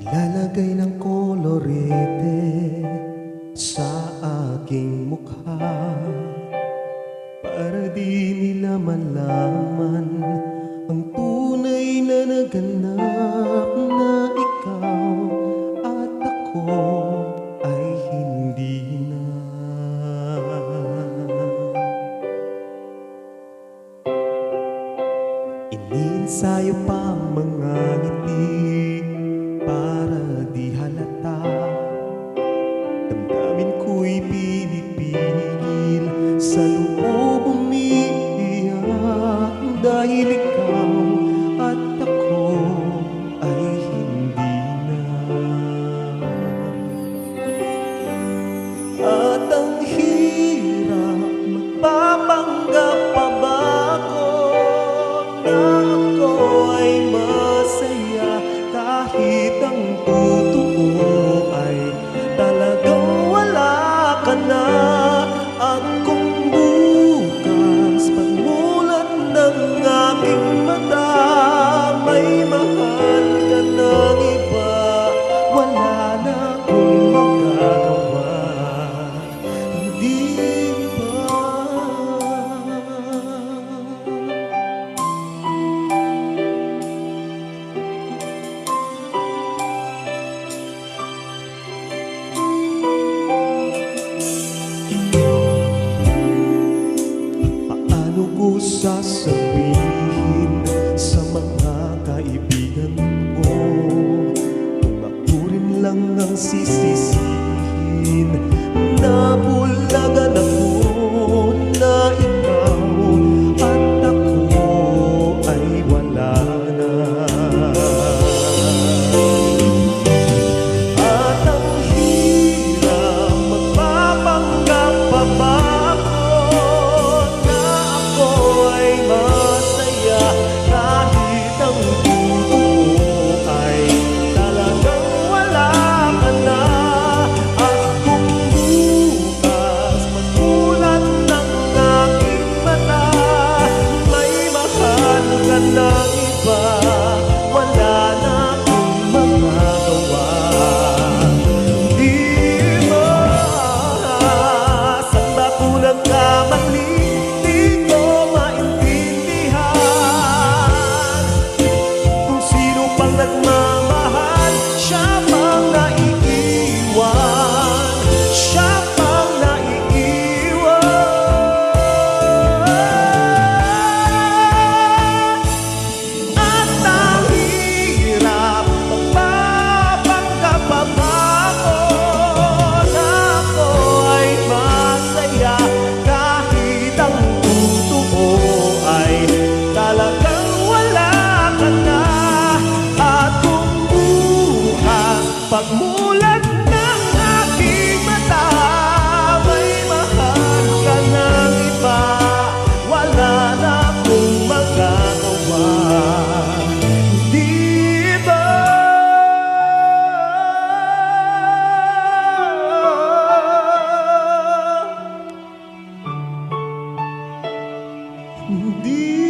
Naglalagay ng kolorete sa aking mukha para di nila malaman ang tunay na naganap na ikaw at ako ay hindi na. Iniensayo pa ang mga ngiti para di halata. Damdamin ko'y pinipigil, sa loob umiiyak dahil ikaw at ako ay hindi na. At ang hirap, magpapanggap pa ba ako na ako ay masaya kahit ang totoo ay talagang wala ka na. At kung bukas pagmulat ng aking mata may mahal ka ng iba, wala na akong magagawa, hindi ba? Paano ko sasabihin sa mga kaibigan ko kung ako rin lang ang sisisihin? Nabulagan ako na ikaw at ako ay wala na. At ang hirap, magpapanggap pa ba kahit ang totoo ay talagang wala ka na. At kung bukas magmulat ng aking mata may mahal ka ng iba, wala na akong magagawa, di ba? Saan ba ko nagkamali? Nagmamahal, siya pang naiiwan, siya pang naiiwan. At ang hirap, magpapanggap pa ba ako na ako ay masaya kahit ang totoo ay talagang wala ka na. Pagmulat ng aking mata may mahal ka ng iba, wala na akong magagawa, di ba? Di